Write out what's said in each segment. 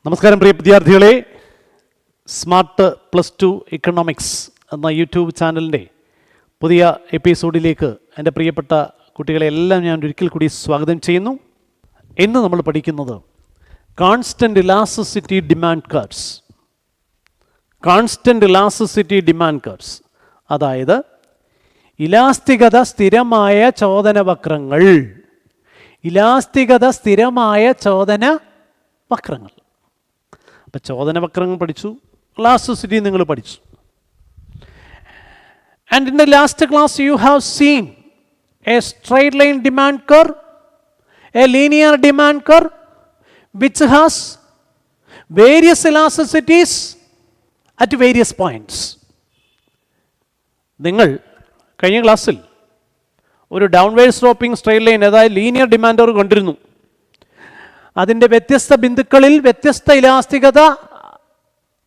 നമസ്കാരം പ്രിയ വിദ്യാർത്ഥികളെ, smart +2 economics എന്ന യൂട്യൂബ് ചാനലിൻ്റെ പുതിയ എപ്പിസോഡിലേക്ക് എൻ്റെ പ്രിയപ്പെട്ട കുട്ടികളെ എല്ലാം ഞാൻ ഒരിക്കൽ കൂടി സ്വാഗതം ചെയ്യുന്നു. ഇന്ന് നമ്മൾ പഠിക്കുന്നത് constant elasticity demand curves. Constant elasticity demand curves, അതായത് ഇലാസ്തികത സ്ഥിരമായ ചോദന വക്രങ്ങൾ. ഇലാസ്തികത സ്ഥിരമായ ചോദന വക്രങ്ങൾ. അപ്പം ചോദന വക്രങ്ങൾ പഠിച്ചു, ഇലാസ്റ്റിസിറ്റി നിങ്ങൾ പഠിച്ചു. And in the last class you have seen a straight line demand curve, A linear demand curve which has various elasticities at various points. നിങ്ങൾ കഴിഞ്ഞ ക്ലാസ്സിൽ ഒരു ഡൗൺവേർഡ് സ്ലോപ്പിംഗ് സ്ട്രെയിറ്റ് ലൈൻ, അതായത് ലീനിയർ ഡിമാൻഡ് കർവ് കണ്ടിരുന്നു. അതിൻ്റെ വ്യത്യസ്ത ബിന്ദുക്കളിൽ വ്യത്യസ്ത ഇലാസ്തികത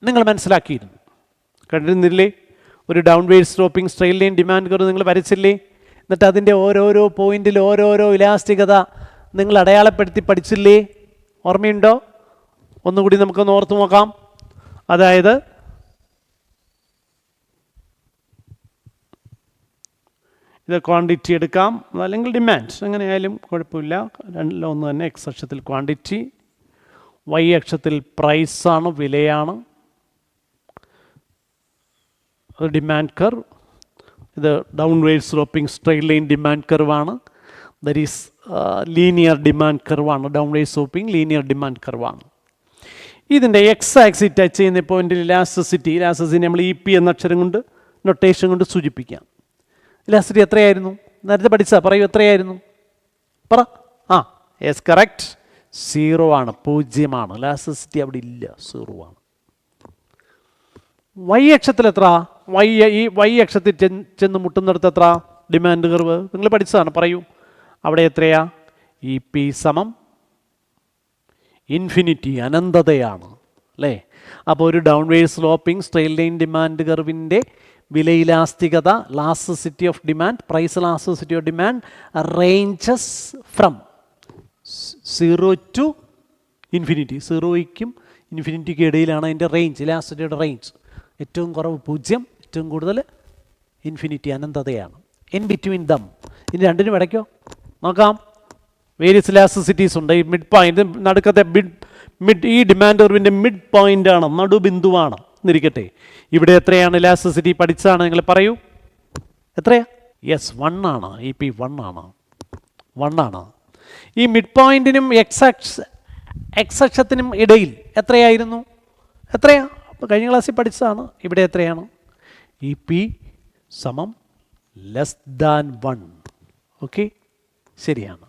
നിങ്ങൾ മനസ്സിലാക്കിയിരുന്നു. കണ്ടിരുന്നില്ലേ? ഒരു downward sloping straight line demand curve നിങ്ങൾ വരച്ചില്ലേ? എന്നിട്ട് അതിൻ്റെ ഓരോരോ പോയിന്റിൽ ഓരോരോ ഇലാസ്തികത നിങ്ങൾ അടയാളപ്പെടുത്തി പഠിച്ചില്ലേ? ഓർമ്മയുണ്ടോ? ഒന്നുകൂടി നമുക്കൊന്ന് ഓർത്ത് നോക്കാം. അതായത് ഇത് ക്വാണ്ടിറ്റി എടുക്കാം, അല്ലെങ്കിൽ ഡിമാൻഡ്, എങ്ങനെയായാലും കുഴപ്പമില്ല, രണ്ടിലും ഒന്ന് തന്നെ. എക്സ് അക്ഷത്തിൽ ക്വാണ്ടിറ്റി, വൈ അക്ഷത്തിൽ പ്രൈസാണ്, വിലയാണ്. അത് ഡിമാൻഡ് കർവ്. ഇത് downward sloping straight line demand കർവാണ്. ദറ്റ് ഈസ് ലീനിയർ ഡിമാൻഡ് കർവാണ്. ഡൗൺവേർഡ് സ്ലോപ്പിംഗ് ലീനിയർ ഡിമാൻഡ് കർവാണ്. ഇതിൻ്റെ എക്സ് ആക്സിസ് ടച്ച് ചെയ്യുന്ന പോയിന്റിൽ ഇലാസ്റ്റിസിറ്റി നമ്മൾ EP എന്ന അക്ഷരം കൊണ്ട്, നൊട്ടേഷൻ കൊണ്ട് സൂചിപ്പിക്കാം. ഇലാസ്റ്റിസിറ്റി എത്രയായിരുന്നു? നേരത്തെ പഠിച്ചാൽ പറയൂ, എത്രയായിരുന്നു? പറ. യെസ്, കറക്റ്റ്, 0 ആണ്, 0 ഇലാസ്റ്റിസിറ്റി അവിടെ ഇല്ല, 0 ആണ്. വൈ അക്ഷത്തിൽ എത്ര? ഈ വൈ അക്ഷത്തിൽ ചെന്ന് മുട്ടുന്നിടത്ത് എത്ര ഡിമാൻഡ് കർവ്? നിങ്ങൾ പഠിച്ചതാണ്, പറയൂ. അവിടെ എത്രയാ? EP സമം ഇൻഫിനിറ്റി, അനന്തതയാണ്, അല്ലേ? അപ്പോൾ ഒരു downward sloping straight line demand കർവിൻ്റെ വിലയിലാസ്തികത, elasticity of demand, price elasticity of demand ranges from 0 to infinity. 0യ്ക്കും ഇൻഫിനിറ്റിക്കും ഇടയിലാണ് അതിൻ്റെ റേഞ്ച്, ഇലാസ്റ്റിസിറ്റിയുടെ റേഞ്ച്. ഏറ്റവും കുറവ് 0, ഏറ്റവും കൂടുതൽ ഇൻഫിനിറ്റി, അനന്തതയാണ്. ഇൻ ബിറ്റ്വീൻ ദം, ഇനി രണ്ടിനും ഇടയ്ക്കോ നോക്കാം. വേരിയസ് ഇലാസ്റ്റിസിറ്റീസ് ഉണ്ട്. ഈ മിഡ് പോയിന്റ്, നടുക്കത്തെ ഈ ഡിമാൻഡ് കർവിൻ്റെ മിഡ് പോയിൻ്റാണ്, നടുബിന്ദുവാണ് എന്നിരിക്കട്ടെ. ഇവിടെ എത്രയാണ് ഇലാസ്റ്റിസിറ്റി? പഠിച്ചാണ്, നിങ്ങൾ പറയൂ, എത്രയാ? യെസ്, 1 ആണ്. EP 1 ആണ്, 1 ആണ്. ഈ മിഡ് പോയിന്റിനും എക്സ് അക്ഷത്തിനും ഇടയിൽ എത്രയായിരുന്നു? എത്രയാ? അപ്പോൾ കഴിഞ്ഞ ക്ലാസ്സിൽ പഠിച്ചതാണ്. ഇവിടെ എത്രയാണ്? EP സമം <1. ഓക്കെ, ശരിയാണ്.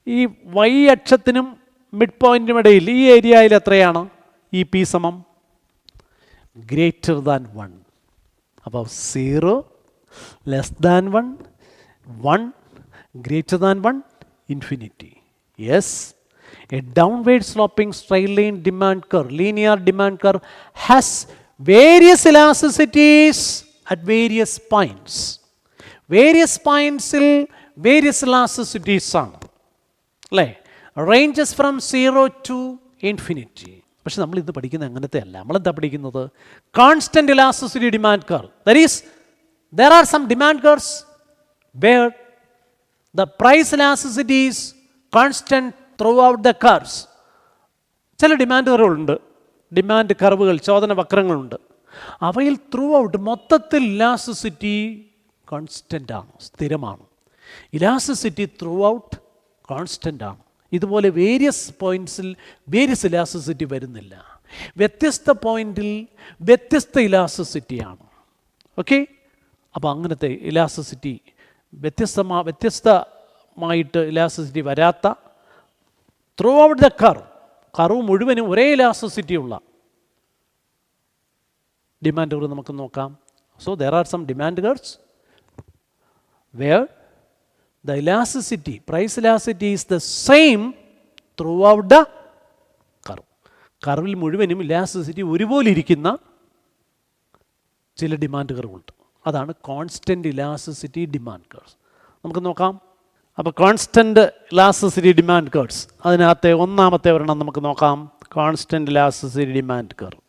ഈ വൈ അക്ഷത്തിനും മിഡ് പോയിന്റിനും ഇടയിൽ ഈ ഏരിയയിൽ എത്രയാണ്? EP സമം <1. അപ്പോൾ 0 <1, 1 <1, infinity. Yes, a downward sloping straight line demand curve, linear demand curve has various elasticities at various points. Various പോയിന്റ്സിൽ വേരിയസ് ഇലാസ്റ്റിസിറ്റീസ് ആണ്, അല്ലേ? Ranges from 0 to infinity. പക്ഷെ നമ്മൾ ഇത് പഠിക്കുന്നത് അങ്ങനത്തെ അല്ല. നമ്മളെന്താ പഠിക്കുന്നത്? Constant elasticity demand curve. That is, there are some demand curves where the price elasticity is constant throughout the curves. ചില ഡിമാൻഡ് കർവുകളുണ്ട്, ഡിമാൻഡ് കർവുകൾ, ചോദന വക്രങ്ങളുണ്ട്. അവയിൽ ത്രൂ ഔട്ട് മൊത്തത്തിൽ ഇലാസ്റ്റിസിറ്റി കോൺസ്റ്റൻ്റ് ആണ്, സ്ഥിരമാണ്. ഇലാസ്റ്റിസിറ്റി ത്രൂ ഔട്ട് കോൺസ്റ്റൻ്റ് ആണ്. ഇതുപോലെ വേരിയസ് പോയിൻറ്റ്സിൽ വേരിയസ് ഇലാസ്റ്റിസിറ്റി വരുന്നില്ല. വ്യത്യസ്ത പോയിന്റിൽ വ്യത്യസ്ത ഇലാസ്റ്റിസിറ്റിയാണ്. ഓക്കെ, അപ്പോൾ അങ്ങനത്തെ ഇലാസ്റ്റിസിറ്റി വ്യത്യസ്തമായിട്ട് ഇലാസ്റ്റിസിറ്റി വരാത്ത, ത്രൂ ഔട്ട് ദ കർവ് മുഴുവനും ഒരേ ഇലാസ്റ്റിസിറ്റി ഉള്ള ഡിമാൻഡ് കർവ് നമുക്ക് നോക്കാം. So there are some demand curves where the elasticity, price elasticity is the same throughout the curve. കർവിൽ മുഴുവനും ഇലാസ്റ്റിസിറ്റി ഒരുപോലെ ഇരിക്കുന്ന ചില ഡിമാൻഡ് കർവുണ്ട്. അതാണ് കോൺസ്റ്റൻ്റ് ഇലാസ്റ്റിസിറ്റി ഡിമാൻഡ് കർവ്സ്. നമുക്ക് നോക്കാം. അപ്പോൾ കോൺസ്റ്റൻ്റ് ഇലാസ്റ്റിസിറ്റി ഡിമാൻഡ് കർവ്സ്, അതിനകത്തെ ഒന്നാമത്തെ ഒരെണ്ണം നമുക്ക് നോക്കാം. Constant elasticity demand curve.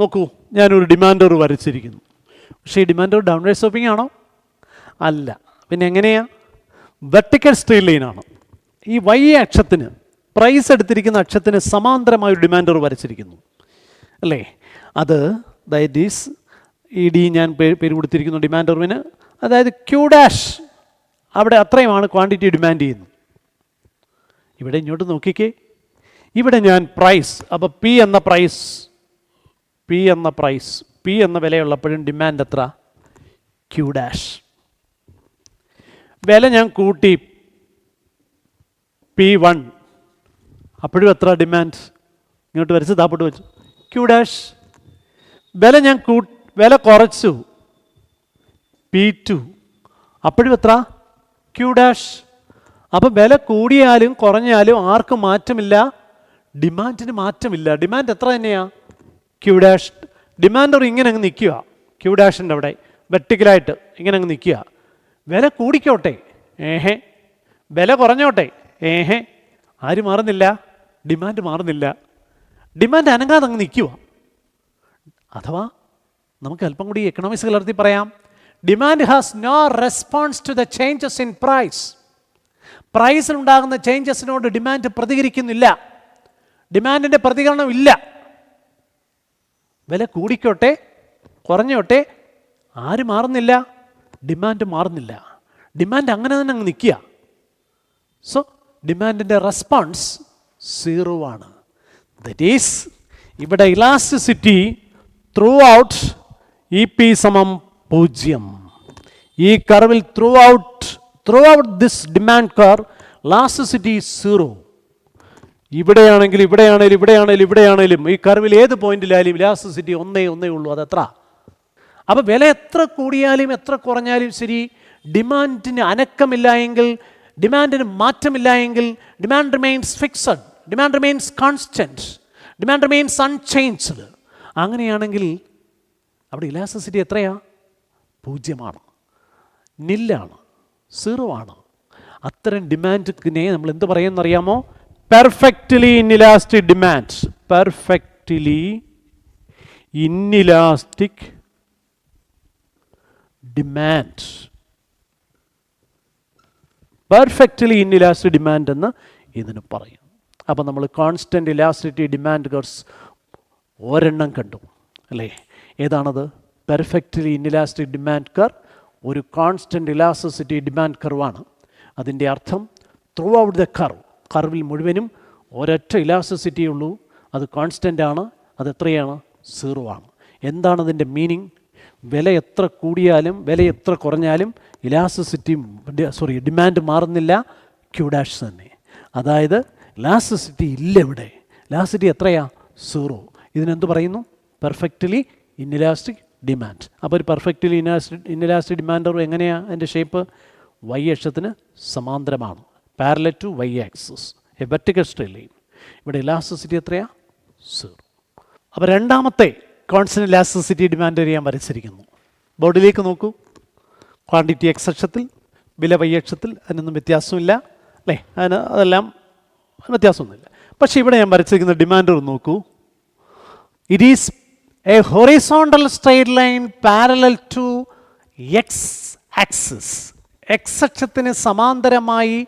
നോക്കൂ, ഞാനൊരു ഡിമാൻഡ് കർവ് വരച്ചിരിക്കുന്നു. പക്ഷേ ഈ ഡിമാൻഡ് കർവ് ഡൗൺവേർഡ് സ്ലോപ്പിംഗ് ആണോ? അല്ല. പിന്നെ എങ്ങനെയാ? വെർട്ടിക്കൽ സ്ട്രെയിറ്റ് ലൈനാണ്. ഈ y അക്ഷത്തിന്, പ്രൈസ് എടുത്തിരിക്കുന്ന അക്ഷത്തിന് സമാന്തരമായ ഒരു ഡിമാൻഡ് കർവ് വരച്ചിരിക്കുന്നു അല്ലേ? അത് ദാറ്റ് ഈസ് ഈ ഡി ഞാൻ പേര് കൊടുത്തിരിക്കുന്നു ഡിമാൻഡ് കർവിന്. അതായത് ക്യൂ ഡാഷ് അവിടെ അത്രയുമാണ് ക്വാണ്ടിറ്റി ഡിമാൻഡ് ചെയ്യുന്നത്. ഇവിടെ ഇങ്ങോട്ട് നോക്കിക്കേ, ഇവിടെ ഞാൻ പ്രൈസ്, അപ്പോൾ പി എന്ന വിലയുള്ളപ്പോഴും ഡിമാൻഡ് എത്ര? Q dash. വില ഞാൻ കൂട്ടി P1, അപ്പോഴും എത്ര ഡിമാൻഡ്? ഇങ്ങോട്ട് വരച്ച് താപ്പോട്ട് വെച്ചു ക്യൂ ഡാഷ്. വില കുറച്ചു P2, അപ്പോഴും എത്ര? Q dash. അപ്പം വില കൂടിയാലും കുറഞ്ഞാലും ആർക്കും മാറ്റമില്ല? ഡിമാൻഡിന് മാറ്റമില്ല. ഡിമാൻഡ് എത്ര തന്നെയാണ്? Q dash. ഡിമാൻഡർ ഇങ്ങനെ അങ്ങ് നിൽക്കുക, ക്യൂ ഡാഷിൻ്റെ അവിടെ വെർട്ടിക്കലായിട്ട് ഇങ്ങനെ അങ്ങ് നിൽക്കുക. വില കൂടിക്കോട്ടെ, വില കുറഞ്ഞോട്ടെ, ആര് മാറുന്നില്ല? ഡിമാൻഡ് മാറുന്നില്ല. ഡിമാൻഡ് അനങ്ങാതെ അങ്ങ് നിൽക്കുക. അഥവാ നമുക്ക് അല്പം കൂടി എക്കണോമിക്സ് കലർത്തി പറയാം, demand has no response to the changes in price. പ്രൈസിലുണ്ടാകുന്ന ചേഞ്ചസിനോട് ഡിമാൻഡ് പ്രതികരിക്കുന്നില്ല. ഡിമാൻഡിൻ്റെ പ്രതികരണം ഇല്ല. വില കൂടിക്കോട്ടെ കുറഞ്ഞോട്ടെ ആര് മാറുന്നില്ല? ഡിമാൻഡ് മാറുന്നില്ല. ഡിമാൻഡ് അങ്ങനെ തന്നെ അങ്ങ് നിൽക്കുക. സോ ഡിമാൻഡിൻ്റെ റെസ്പോൺസ് 0 ആണ്. ദറ്റ് ഈസ് ഇവിടെ ഇലാസ്റ്റിസിറ്റി ത്രൂ ഔട്ട് EP = 0. ഈ കർവിൽ through out this demand curve elasticity 0. ഇവിടെയാണേലും ഈ കർവിൽ ഏത് പോയിന്റിലായാലും ഇലാസ്റ്റിസിറ്റി ഒന്നേ ഉള്ളൂ. അതെത്ര? അപ്പോൾ വില എത്ര കൂടിയാലും എത്ര കുറഞ്ഞാലും ശരി, ഡിമാൻഡിന് അനക്കമില്ല എങ്കിൽ, ഡിമാൻഡിന് മാറ്റമില്ല എങ്കിൽ, demand remains fixed, demand remains constant, demand remains unchanged. അങ്ങനെയാണെങ്കിൽ അവിടെ ഇലാസ്റ്റിസിറ്റി എത്രയാ? 0 നില്ലാണ്, 0 ആണ്. അത്തരം ഡിമാൻഡിനെ നമ്മൾ എന്ത് പറയുമെന്നറിയാമോ? Perfectly inelastic demand. Perfectly inelastic demand. Perfectly inelastic demand എന്ന് ഇതിന് പറയും. അപ്പോൾ നമ്മൾ കോൺസ്റ്റൻറ്റ് ഇലാസ്റ്റിസിറ്റി ഡിമാൻഡ് കർവ്സ് ഒരെണ്ണം കണ്ടു അല്ലേ? ഏതാണത്? പെർഫെക്റ്റ്ലി ഇൻഇലാസ്റ്റിക് ഡിമാൻഡ് കർവ് ഒരു കോൺസ്റ്റൻറ്റ് ഇലാസ്റ്റിസിറ്റി ഡിമാൻഡ് കർവാണ്. അതിൻ്റെ അർത്ഥം ത്രൂ ഔട്ട് ദ കർവിൽ മുഴുവനും ഒരൊറ്റ ഇലാസ്റ്റിസിറ്റി ഉള്ളൂ, അത് കോൺസ്റ്റൻ്റ് ആണ്. അത് എത്രയാണ്? 0 ആണ്. എന്താണ് അതിൻ്റെ മീനിങ്? വില എത്ര കൂടിയാലും വില എത്ര കുറഞ്ഞാലും ഡിമാൻഡ് മാറുന്നില്ല, ക്യൂ ഡാഷ് തന്നെ. അതായത് ഇലാസ്റ്റിസിറ്റി ഇല്ല ഇവിടെ. ഇലാസ്റ്റിസിറ്റി എത്രയാ? 0. ഇതിനെന്ത് പറയുന്നു? Perfectly inelastic demand. അപ്പോൾ ഒരു പെർഫെക്റ്റ്ലി ഇൻഇലാസ്റ്റിക് ഡിമാൻഡ് എങ്ങനെയാണ്? അതിൻ്റെ ഷേപ്പ് y അക്ഷത്തിന് സമാന്തരമാണ്, parallel to y axis, a vertical straight line. ഇവിടെ ഇലാസ്റ്റിസിറ്റി എത്രയാ? 0. അപ്പോൾ രണ്ടാമത്തെ കോൺസ്റ്റന്റ് ഇലാസ്റ്റിസിറ്റി ഡിമാൻഡ് ഞാൻ വരച്ചിരിക്കുന്നു. ബോർഡിലേക്ക് നോക്കൂ. ക്വാണ്ടിറ്റി x അക്ഷത്തിൽ, വില y അക്ഷത്തിൽ, അതിനൊന്നും വ്യത്യാസമില്ല അല്ലേ? അതെല്ലാം വ്യത്യാസമൊന്നുമില്ല. പക്ഷേ ഇവിടെ ഞാൻ വരച്ചിരിക്കുന്ന ഡിമാൻഡ് നോക്കൂ. It is a horizontal straight line parallel to x axis. x അക്ഷത്തിന് സമാന്തരമായി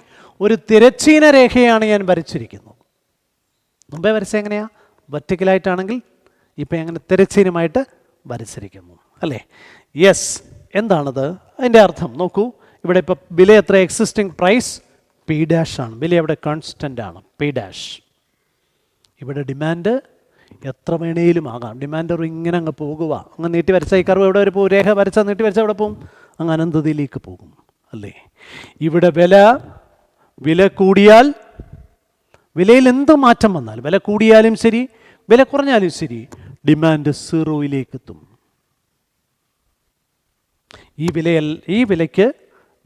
ഒരു തിരശ്ചീന രേഖയാണ് ഞാൻ വരച്ചിരിക്കുന്നത്. മുമ്പേ വരച്ചത് എങ്ങനെയാണ്? വെർട്ടിക്കലായിട്ടാണെങ്കിൽ ഇപ്പം എങ്ങനെ തിരശ്ചീനമായിട്ട് വരച്ചിരിക്കുന്നു അല്ലേ? യെസ്. എന്താണത്? അതിൻ്റെ അർത്ഥം നോക്കൂ. ഇവിടെ ഇപ്പോൾ വില എത്ര? എക്സിസ്റ്റിംഗ് പ്രൈസ് P' ആണ്. വില അവിടെ കോൺസ്റ്റൻ്റ് ആണ്, P'. ഇവിടെ ഡിമാൻഡ് എത്ര വേണേലും ആകാം. ഡിമാൻഡ് ഇങ്ങനെ അങ്ങ് പോകുക, അങ്ങ് നീട്ടി വരച്ചാൽ ഈ കർവ് എവിടെ വരെ പോകും? രേഖ വരച്ചാൽ നീട്ടി വരച്ചാൽ എവിടെ പോകും? അങ്ങ് അനന്തതയിലേക്ക് പോകും അല്ലേ? ഇവിടെ വില കൂടിയാൽ, വിലയിൽ എന്ത് മാറ്റം വന്നാലും, വില കൂടിയാലും ശരി വില കുറഞ്ഞാലും ശരി, ഡിമാൻഡ് 0യിലേക്ക് എത്തും. ഈ വിലയ്ക്ക്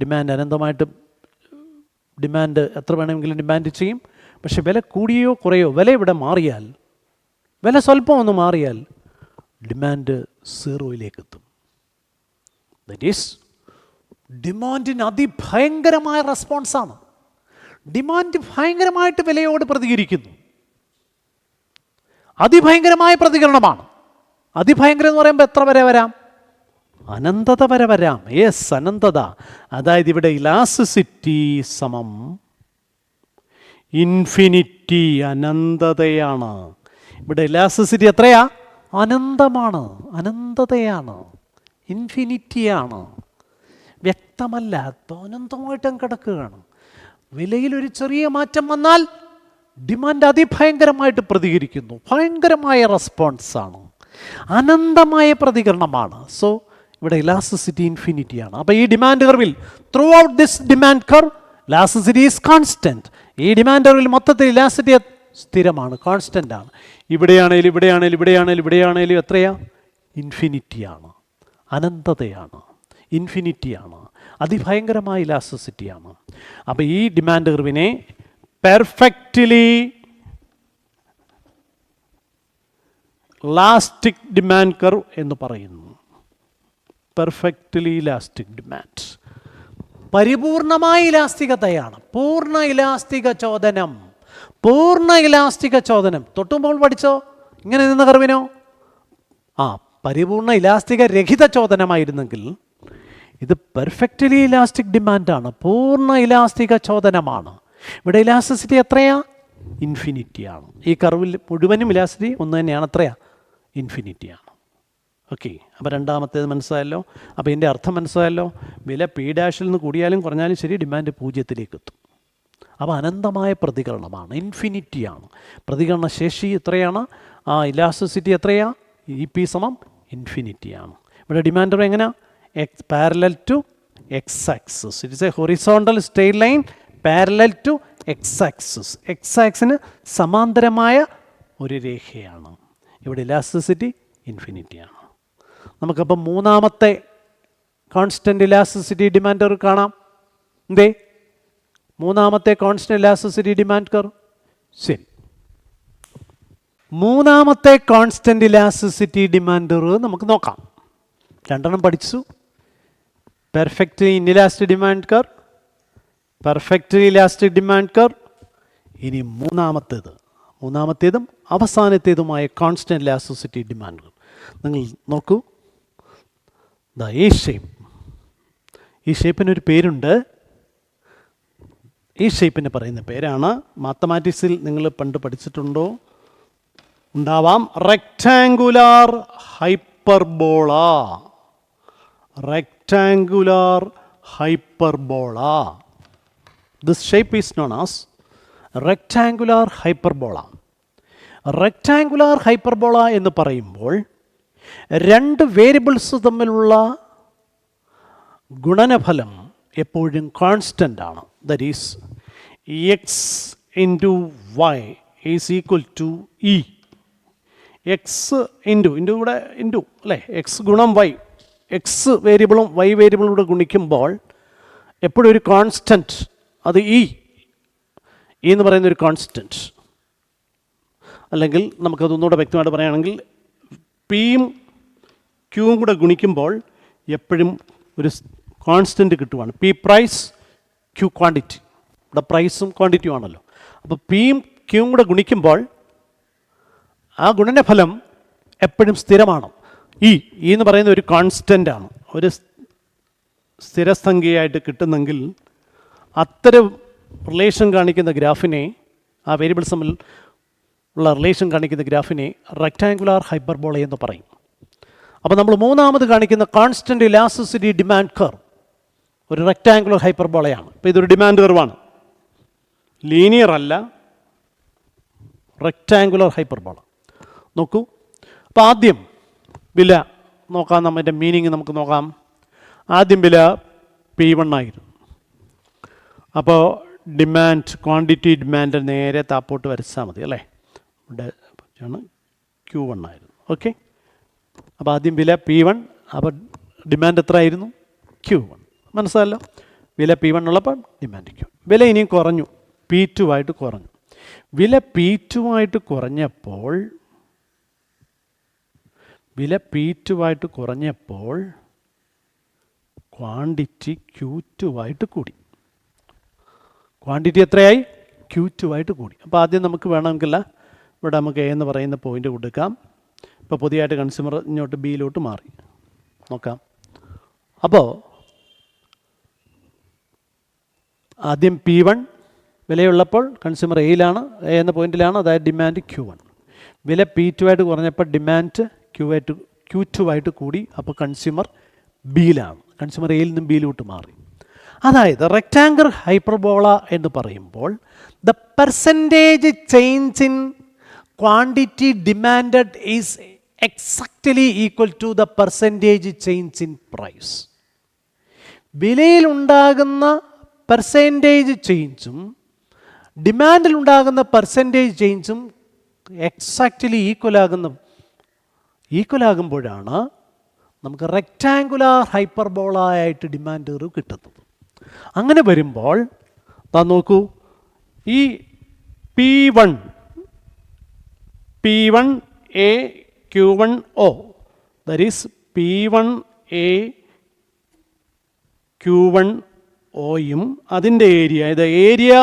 ഡിമാൻഡ് അനന്തമായിട്ട്, ഡിമാൻഡ് എത്ര വേണമെങ്കിലും ഡിമാൻഡ് ചെയ്യും. പക്ഷെ വില കൂടിയോ കുറയോ, വില ഇവിടെ മാറിയാൽ, വില സ്വല്പം ഒന്ന് മാറിയാൽ ഡിമാൻഡ് 0യിലേക്ക് എത്തും. ദാറ്റ് ഈസ് ഡിമാൻഡിന് അതിഭയങ്കരമായ റെസ്പോൺസാണ്. ഡിമാൻഡ് ഭയങ്കരമായിട്ട് വിലയോട് പ്രതികരിക്കുന്നു. അതിഭയങ്കരമായ പ്രതികരണമാണ്. അതിഭയങ്കരം എന്ന് പറയുമ്പോൾ എത്ര വരെ വരാം? അനന്തത വരെ വരാം. യെസ്, അനന്തത. അതായത് ഇവിടെ ഇലാസ്റ്റിസിറ്റി സമം ഇൻഫിനിറ്റി, അനന്തതയാണ്. ഇവിടെ ഇലാസ്റ്റിസിറ്റി എത്രയാ? അനന്തമാണ്, അനന്തതയാണ്, ഇൻഫിനിറ്റിയാണ്. വ്യക്തമല്ല, അനന്തമായിട്ടും കിടക്കുകയാണ്. വിലയിൽ ഒരു ചെറിയ മാറ്റം വന്നാൽ ഡിമാൻഡ് അതിഭയങ്കരമായിട്ട് പ്രതികരിക്കുന്നു. ഭയങ്കരമായ റെസ്പോൺസാണ്, അനന്തമായ പ്രതികരണമാണ്. സോ ഇവിടെ ഇലാസ്റ്റിസിറ്റി ഇൻഫിനിറ്റിയാണ്. അപ്പോൾ ഈ ഡിമാൻഡ് കർവിൽ through out this demand curve elasticity is constant. ഈ ഡിമാൻഡ് കർവിൽ മൊത്തത്തിൽ ഇലാസ്റ്റിസിറ്റി സ്ഥിരമാണ്, കോൺസ്റ്റൻ്റ് ആണ്. ഇവിടെയാണേലും ഇവിടെയാണേലും ഇവിടെയാണേലും ഇവിടെയാണേലും എത്രയാ? ഇൻഫിനിറ്റിയാണ്, അനന്തതയാണ്, ഇൻഫിനിറ്റിയാണ്, അതിഭയങ്കരമായ ഇലാസ്റ്റിസിറ്റിയാണ്. അപ്പോൾ ഈ ഡിമാൻഡ് കർവിനെ പെർഫെക്റ്റ്ലി ഇലാസ്റ്റിക് ഡിമാൻഡ് കർവ് എന്ന് പറയുന്നു. പെർഫെക്റ്റ്ലി ഇലാസ്റ്റിക് ഡിമാൻഡ്, പരിപൂർണമായ ഇലാസ്തികതയാണ്. പൂർണ്ണ ഇലാസ്തിക ചോദനം, പൂർണ്ണ ഇലാസ്തിക ചോദനം. തൊട്ടുമ്പോൾ പഠിച്ചോ ഇങ്ങനെ നിന്ന കർവിനോ? പരിപൂർണ ഇലാസ്തിക രഹിത ചോദനമായിരുന്നെങ്കിൽ ഇത് പെർഫെക്റ്റ്ലി ഇലാസ്റ്റിക് ഡിമാൻഡാണ്, പൂർണ്ണ ഇലാസ്തിക ചോദനമാണ്. ഇവിടെ ഇലാസ്റ്റിസിറ്റി എത്രയാ? ഇൻഫിനിറ്റിയാണ്. ഈ കർവിൽ മുഴുവനും ഇലാസ്റ്റിസിറ്റി ഒന്ന് തന്നെയാണ്. എത്രയാ? ഇൻഫിനിറ്റിയാണ്. ഓക്കെ, അപ്പോൾ രണ്ടാമത്തേത് മനസ്സിലായല്ലോ. അപ്പോൾ ഇതിൻ്റെ അർത്ഥം മനസ്സിലായല്ലോ. വില P' നിന്ന് കൂടിയാലും കുറഞ്ഞാലും ശരി ഡിമാൻഡ് 0ത്തിലേക്ക് എത്തും. അപ്പോൾ അനന്തമായ പ്രതികരണമാണ്, ഇൻഫിനിറ്റിയാണ്. പ്രതികരണ ശേഷി എത്രയാണ്? ഇലാസ്റ്റിസിറ്റി എത്രയാ? EP സമം ഇൻഫിനിറ്റിയാണ്. ഇവിടെ ഡിമാൻഡ് എങ്ങനെയാണ്? Parallel to X axis. It is a horizontal straight line parallel to X axis. X ആക്സിന് സമാന്തരമായ ഒരു രേഖയാണ്. ഇവിടെ ഇലാസ്റ്റിസിറ്റി ഇൻഫിനിറ്റിയാണ്. നമുക്കപ്പം മൂന്നാമത്തെ കോൺസ്റ്റൻ്റ് ഇലാസ്റ്റിസിറ്റി ഡിമാൻഡ് കർവ് കാണാം. എന്തേ? മൂന്നാമത്തെ കോൺസ്റ്റൻ്റ് ഇലാസ്റ്റിസിറ്റി ഡിമാൻഡ് കർവ്. ശരി, മൂന്നാമത്തെ കോൺസ്റ്റൻ്റ് ഇലാസ്റ്റിസിറ്റി ഡിമാൻഡ് കർവ് നമുക്ക് നോക്കാം. രണ്ടെണ്ണം പഠിച്ചു. Perfectly inelastic demand curve, perfectly elastic demand curve. ഇനി മൂന്നാമത്തേതും അവസാനത്തേതുമായ കോൺസ്റ്റൻ്റ് ഇലാസ്റ്റിസിറ്റി ഡിമാൻഡ് കർവ്. നിങ്ങൾ നോക്കൂ, ഈ ഷേപ്പ്, ഈ ഷേപ്പിനൊരു പേരുണ്ട്. ഈ ഷേപ്പിന് പറയുന്ന പേരാണ്, മാത്തമാറ്റിക്സിൽ നിങ്ങൾ പണ്ട് പഠിച്ചിട്ടുണ്ടോ? ഉണ്ടാവാം. Rectangular hyperbola. rectangular hyperbola. This shape is known as rectangular hyperbola. Rectangular hyperbola എന്ന് പറയുമ്പോൾ രണ്ട് വേരിയബിൾസ് തമ്മിലുള്ള ഗുണനഫലം എപ്പോഴും കോൺസ്റ്റൻ്റ് ആണ്. That is X into Y is equal to E. X into ഇവിടെ ഇൻറ്റു അല്ലേ, എക്സ് ഗുണം വൈ, എക്സ് വേരിയബിളും വൈ വേരിയബിളും കൂടെ ഗുണിക്കുമ്പോൾ എപ്പോഴും ഒരു കോൺസ്റ്റൻറ്റ്, അത് ഇ എന്ന് പറയുന്നൊരു കോൺസ്റ്റൻറ്റ്. അല്ലെങ്കിൽ നമുക്കതൊന്നുകൂടെ വ്യക്തമായിട്ട് പറയുകയാണെങ്കിൽ പിയും ക്യൂവും കൂടെ ഗുണിക്കുമ്പോൾ എപ്പോഴും ഒരു കോൺസ്റ്റൻറ്റ് കിട്ടുവാണ്. P price, Q quantity. ഇവിടെ പ്രൈസും ക്വാണ്ടിറ്റിയും ആണല്ലോ. അപ്പോൾ പിയും ക്യൂവും കൂടെ ഗുണിക്കുമ്പോൾ ആ ഗുണനഫലം എപ്പോഴും സ്ഥിരമാണ്. ഇ എന്ന് പറയുന്ന ഒരു കോൺസ്റ്റൻ്റ് ആണ്, ഒരു സ്ഥിരസംഖ്യയായിട്ട് കിട്ടുന്നെങ്കിൽ അത്തരം റിലേഷൻ കാണിക്കുന്ന ഗ്രാഫിനെ, ആ വേരിയബിൾസ് തമ്മിൽ ഉള്ള റിലേഷൻ കാണിക്കുന്ന ഗ്രാഫിനെ റെക്റ്റാങ്കുലാർ ഹൈപ്പർബോള എന്ന് പറയും. അപ്പോൾ നമ്മൾ മൂന്നാമത് കാണിക്കുന്ന കോൺസ്റ്റൻ്റ് ഇലാസ്റ്റിസിറ്റി ഡിമാൻഡ് കർവ് ഒരു റെക്റ്റാങ്കുലർ ഹൈപ്പർബോളയാണ്. അപ്പോൾ ഇതൊരു ഡിമാൻഡ് കർവാണ്, ലീനിയർ അല്ല, റെക്റ്റാങ്കുലർ ഹൈപ്പർബോള. നോക്കൂ, അപ്പോൾ ആദ്യം വില നോക്കാം, നമ്മുടെ മീനിങ് നമുക്ക് നോക്കാം. ആദ്യം വില P1 ആയിരുന്നു. അപ്പോൾ ഡിമാൻഡ്, ക്വാണ്ടിറ്റി ഡിമാൻഡ് നേരെ താപ്പോട്ട് വരച്ചാൽ മതി അല്ലേ. ഇവിടെ Q1 ആയിരുന്നു. ഓക്കെ, അപ്പോൾ ആദ്യം വില P1, അപ്പോൾ ഡിമാൻഡ് എത്ര ആയിരുന്നു? Q1. മനസ്സിലല്ലോ, വില P1 ഉള്ളപ്പോൾ ഡിമാൻഡ് Q. വില ഇനിയും കുറഞ്ഞു, P2 ആയിട്ട് കുറഞ്ഞു. വില P2 ആയിട്ട് കുറഞ്ഞപ്പോൾ ക്വാണ്ടിറ്റി Q2 ആയിട്ട് കൂടി. ക്വാണ്ടിറ്റി എത്രയായി? Q2 ആയിട്ട് കൂടി. അപ്പോൾ ആദ്യം നമുക്ക് വേണമെങ്കിൽ ഇവിടെ നമുക്ക് എ എന്ന് പറയുന്ന പോയിന്റ് കൊടുക്കാം. ഇപ്പോൾ പുതിയതായിട്ട് കൺസ്യൂമർ ഇങ്ങോട്ട് ബിയിലോട്ട് മാറി നോക്കാം. അപ്പോൾ ആദ്യം P1 വിലയുള്ളപ്പോൾ കൺസ്യൂമർ എയിലാണ്, എ എന്ന പോയിന്റിലാണ്, അതായത് ഡിമാൻഡ് Q1. വില P2 ആയിട്ട് കുറഞ്ഞപ്പോൾ ഡിമാൻഡ് Q2 ആയിട്ട് കൂടി, അപ്പോൾ കൺസ്യൂമർ ബിയിലാണ്. കൺസ്യൂമർ എയിൽ നിന്നും ബിയിലോട്ട് മാറി. അതായത് റെക്റ്റാങ്കിൾ ഹൈപ്പർബോള എന്ന് പറയുമ്പോൾ the percentage change in quantity demanded is exactly equal to the percentage change in price. വിലയിലുണ്ടാകുന്ന പെർസെൻറ്റേജ് ചേഞ്ചും ഡിമാൻഡിലുണ്ടാകുന്ന പെർസെൻറ്റേജ് ചേഞ്ചും എക്സാക്ട്ലി ഈക്വലാകുമ്പോഴാണ് നമുക്ക് റെക്റ്റാങ്കുലാർ ഹൈപ്പർബോള ആയിട്ട് ഡിമാൻഡ് കർവ് കിട്ടുന്നത്. അങ്ങനെ വരുമ്പോൾ നോക്കൂ, ഈ P1 A Q1 O, that is P1 A Q1 Oയും അതിൻ്റെ ഏരിയ, ഇത് ഏരിയ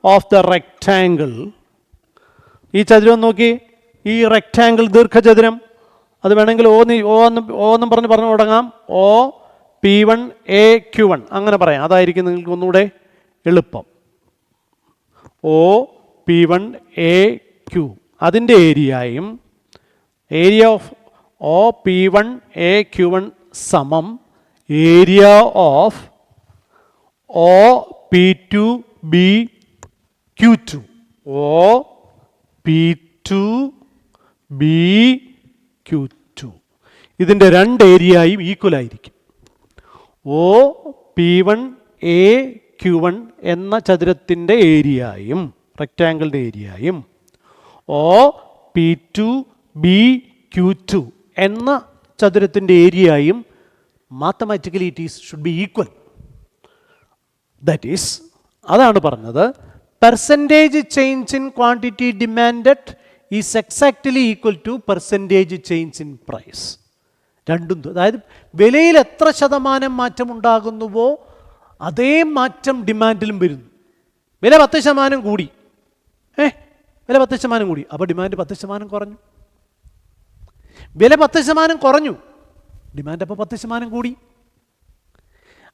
ഓഫ് ദ റെക്റ്റാങ്കിൾ. ഈ ചതുരം നോക്കി, ഈ റെക്റ്റാങ്കിൾ ദീർഘചതുരം, അത് വേണമെങ്കിൽ ഓ എന്നും പറഞ്ഞു തുടങ്ങാം. O P1 A Q1 അങ്ങനെ പറയാം, അതായിരിക്കും നിങ്ങൾക്ക് ഒന്നുകൂടെ എളുപ്പം. O P1 A Q, അതിൻ്റെ ഏരിയയും area of O P1 A Q1 സമം area of O P2 B Q2. O P2 B Q2 ഇതിൻ്റെ രണ്ട് ഏരിയയും ഈക്വൽ ആയിരിക്കും. O P1 A Q1 എന്ന ചതുരത്തിൻ്റെ ഏരിയയും റെക്റ്റാങ്കിളിൻ്റെ ഏരിയയും O P2 B Q2 എന്ന ചതുരത്തിൻ്റെ ഏരിയയും mathematically should be equal. That is, അതാണ് പറഞ്ഞത്, percentage change in quantity demanded is exactly equal to percentage change in price. രണ്ടും, അതായത് വിലയിൽ എത്ര ശതമാനം മാറ്റം ഉണ്ടാകുന്നുവോ അതേ മാറ്റം ഡിമാൻഡിലും വരുന്നു. വില 10% കൂടി, വില 10% കൂടി, അപ്പോൾ ഡിമാൻഡ് 10% കുറഞ്ഞു. വില 10% കുറഞ്ഞു, ഡിമാൻഡ് അപ്പോൾ 10% കൂടി.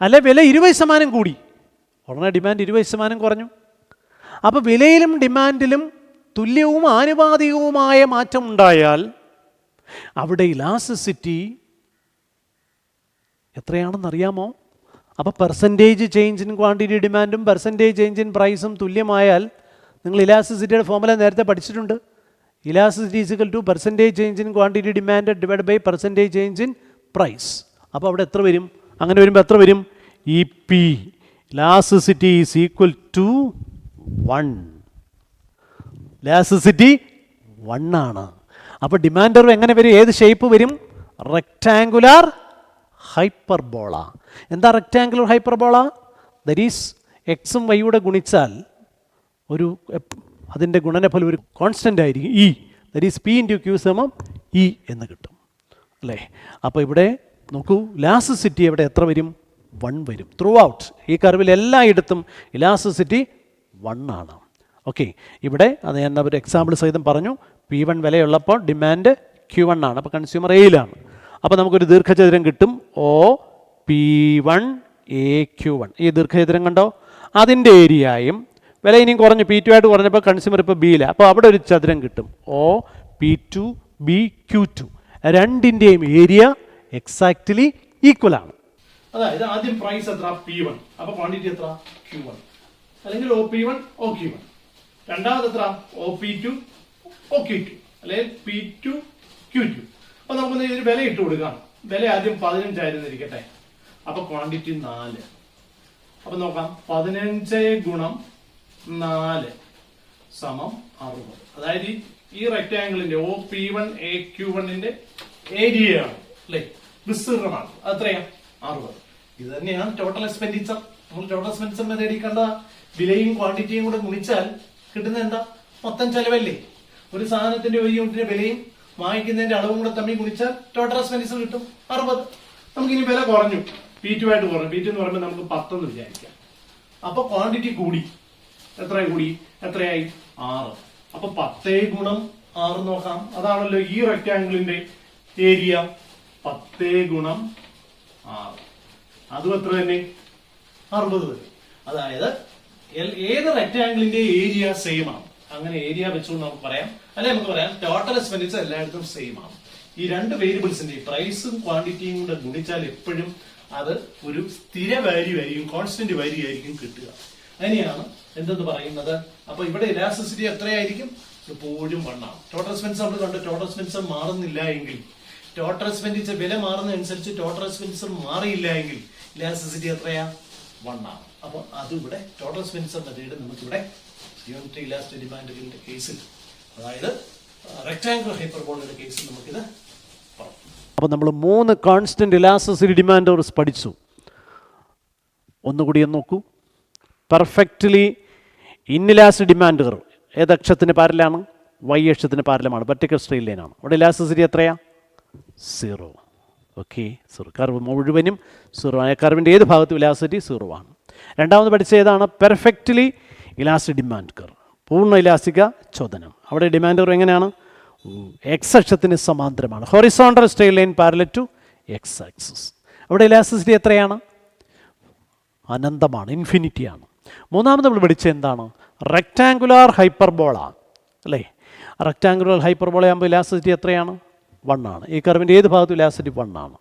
അല്ലെ വില 20% കൂടി, ഉടനെ ഡിമാൻഡ് 20% കുറഞ്ഞു. അപ്പോൾ വിലയിലും ഡിമാൻഡിലും തുല്യവും ആനുപാതികവുമായ മാറ്റം ഉണ്ടായാൽ അവിടെ ഇലാസ്റ്റിസിറ്റി എത്രയാണെന്നറിയാമോ? അപ്പോൾ പെർസെൻറ്റേജ് ചേഞ്ച് ഇൻ ക്വാണ്ടിറ്റി ഡിമാൻഡും പെർസെൻറ്റേജ് ചേഞ്ച് ഇൻ പ്രൈസും തുല്യമായാൽ, നിങ്ങൾ ഇലാസ്റ്റിസിറ്റിയുടെ ഫോർമുല നേരത്തെ പഠിച്ചിട്ടുണ്ട്. Elasticity is equal to percentage change in quantity demand divide by percentage change in price. അപ്പോൾ അവിടെ എത്ര വരും? അങ്ങനെ വരുമ്പോൾ എത്ര വരും? ഈ P elasticity is equal to 1. Elasticity 1 ആണ്. അപ്പോൾ ഡിമാൻഡ് കർവ് എങ്ങനെ വരും? ഏത് ഷേപ്പ് വരും? Rectangular hyperbola. എന്താ റെക്റ്റാങ്കുലർ ഹൈപ്പർബോള? ദറ്റ് ഈസ് എക്സും വൈയുടെ ഗുണിച്ചാൽ അതിൻ്റെ ഗുണനഫലം ഒരു കോൺസ്റ്റൻ്റ് ആയിരിക്കും, E. That is P × Q സമം ഇ എന്ന് കിട്ടും, അല്ലേ? അപ്പോൾ ഇവിടെ നോക്കൂ, ഇലാസ്റ്റിസിറ്റി ഇവിടെ എത്ര വരും? 1 വരും. ത്രൂ ഔട്ട് ഈ കർവിൽ എല്ലായിടത്തും ഇലാസ്റ്റിസിറ്റി 1 ആണ്. ഓക്കെ, ഇവിടെ അത് ഞാൻ ഒരു എക്സാമ്പിൾ സഹിതം പറഞ്ഞു. P1 വിലയുള്ളപ്പോൾ ഡിമാൻഡ് Q1 ആണ്, അപ്പോൾ കൺസ്യൂമർ എയിലാണ്. അപ്പോൾ നമുക്കൊരു ദീർഘചതുരം കിട്ടും, O P1 A Q1. ഈ ദീർഘചതുരം കണ്ടോ? അതിൻ്റെ ഏരിയയും വില ഇനിയും കുറഞ്ഞു, P2 ആയിട്ട് കുറഞ്ഞപ്പോൾ കൺസ്യൂമർ ഇപ്പോൾ ബിയിലാണ്. അപ്പോൾ അവിടെ ഒരു ചതുരം കിട്ടും, O P2 B Q2. രണ്ടിൻ്റെയും ഏരിയ എക്സാക്ട്ലി ഈക്വൽ ആണ്. അതായത് ആദ്യം പ്രൈസ് എത്ര? P1. അപ്പോൾ ക്വാണ്ടിറ്റി എത്ര? Q1. അല്ലെങ്കിൽ O P1 O Q1. രണ്ടാമത് എത്ര? O P2 O Q2. അല്ലെങ്കിൽ P2 Q2. അപ്പോൾ നമുക്ക് ഇതിന് വില ഇട്ട് കൊടുക്കാം. വില ആദ്യം 15 ആയിരുന്നിരിക്കട്ടെ. അപ്പോൾ ക്വാണ്ടിറ്റി 4. അപ്പോൾ നോക്കാം, 15 ഗുണം 4 സമം 60. അതായത് ഈ റെക്റ്റാങ്കിളിന്റെ O P1 A Q1ന്റെ ഏരിയയാണ്, അല്ലേ? വിസ്തീർണമാണ്. അതെത്രയാണ്? 60. ഇത് തന്നെയാണ് ടോട്ടൽ എക്സ്പെൻഡിച്ചർ. നമ്മൾ ടോട്ടൽ എക്സ്പെൻഡിച്ചർ മെത്തേഡിൽ കണ്ട വിലയും ക്വാണ്ടിറ്റിയും കൂടെ ഗുണിച്ചാൽ കിട്ടുന്നത് എന്താ? മൊത്തം ചെലവല്ലേ? ഒരു സാധനത്തിന്റെ ഒരു യൂണിറ്റിന്റെ വിലയും വാങ്ങിക്കുന്നതിന്റെ അളവും കൂടെ തമ്മിൽ ഗുണിച്ചാൽ ടോട്ടൽ എക്സ്പെൻഡിച്ചർ കിട്ടും 60. നമുക്കിനി വില കുറഞ്ഞു, P2 ആയിട്ട് കുറഞ്ഞു. P2 എന്ന് പറയുമ്പോൾ നമുക്ക് 10 എന്ന് വിചാരിക്കാം. അപ്പൊ ക്വാണ്ടിറ്റി കൂടി, എത്രയായി 6. അപ്പൊ 10 ഗുണം 6 നോക്കാം. അതാണല്ലോ ഈ റെക്ടാംഗിളിന്റെ ഏരിയ. 10 ഗുണം 6 അതും എത്ര തന്നെ 60 തന്നെ. അതായത് ഏത് റെക്ടാംഗിളിന്റെ ഏരിയ സെയിം ആണ്. അങ്ങനെ ഏരിയ വെച്ചുകൊണ്ട് നമുക്ക് പറയാം, അല്ലെ നമുക്ക് പറയാം ടോട്ടൽ എക്സ്പെൻഡിച്ചർ എല്ലായിടത്തും സെയിം ആണ്. ഈ രണ്ട് വേരിയബിൾസിന്റെ പ്രൈസും ക്വാണ്ടിറ്റിയും കൂടെ ഗുണിച്ചാൽ എപ്പോഴും അത് ഒരു സ്ഥിര വാല്യൂ ആയിരിക്കും, കോൺസ്റ്റന്റ് വാല്യൂ ആയിരിക്കും കിട്ടുക. അതിനെയാണ് എന്തെന്ന് പറയുന്നത്. അപ്പൊ ഇവിടെ ഇലാസ്റ്റിസിറ്റി എത്രയായിരിക്കും? എപ്പോഴും 1 ആണ്. ടോട്ടൽ എക്സ്പെൻസ് നമ്മൾ കണ്ട് ടോട്ടൽ എക്സ്പെൻസർ മാറുന്നില്ല എങ്കിൽ, ടോട്ടൽ എക്സ്പെൻഡിച്ചർ വില മാറുന്നതനുസരിച്ച് ടോട്ടൽ എക്സ്പെൻഡിച്ചർ മാറിയില്ല എങ്കിൽ ഇലാസ്റ്റിസിറ്റി എത്രയാ? 1 ആണ്. അപ്പൊ അതിവിടെ ടോട്ടൽ എക്സ്പെൻഡിച്ചർ മെത്തേഡ് നമുക്കിവിടെ യൂണിറ്റ് ഇലാസ്റ്റിക് ഡിമാൻഡുകളുടെ കേസിൽ, അതായത് റെക്ടാംഗുലർ ഹൈപ്പർബോളയുടെ കേസിൽ നമുക്കിത് പറയാം. അപ്പോൾ നമ്മൾ 3 കോൺസ്റ്റന്റ് ഇലാസ്റ്റിസിറ്റി ഡിമാൻഡേഴ്സ് പഠിച്ചു. ഒന്നുകൂടി ഒന്ന് നോക്കൂ. പെർഫെക്റ്റ്ലി ഇൻഇലാസ്റ്റിക് ഡിമാൻഡർ ഏത് അക്ഷത്തിന് പാരലാണ്? വൈ അക്ഷത്തിന് പാരലമാണ്. വെർട്ടിക്കൽ സ്ട്രെയിറ്റ് ലൈനാണ്. അവിടെ ഇലാസ്റ്റിസിറ്റി എത്രയാ? 0. ഓക്കെ, 0. കർവ് മുഴുവനും 0 ആണ്. കർവിൻ്റെ ഏത് ഭാഗത്തും ഇലാസ്റ്റിസിറ്റി 0 ആണ്. രണ്ടാമത് പഠിച്ച ഏതാണ്? പെർഫെക്റ്റ്ലി ഇലാസ്റ്റിക് ഡിമാൻഡ് കർവ്, പൂർണ്ണ ഇലാസ്റ്റിക ചോദനം. അവിടെ ഡിമാൻഡ് കർവ് എങ്ങനെയാണ്? എക്സ് അക്ഷത്തിന് സമാന്തരമാണ്. Horizontal straight line parallel to X axis. അവിടെ ഇലാസ്റ്റിസിറ്റി എത്രയാണ്? അനന്തമാണ്, ഇൻഫിനിറ്റിയാണ്. മൂന്നാമത് നമ്മൾ പഠിച്ച എന്താണ്? റെക്ടാങ്കുലാർ ഹൈപ്പർബോള അല്ലേ? റെക്ടാങ്കുലർ ഹൈപ്പർബോള ആകുമ്പോൾ ഇലാസ്റ്റിസിറ്റി എത്രയാണ്? 1 ആണ്. ഈ കർവിൻ്റെ ഏത് ഭാഗത്തും ഇലാസ്റ്റിസിറ്റി 1 ആണ്.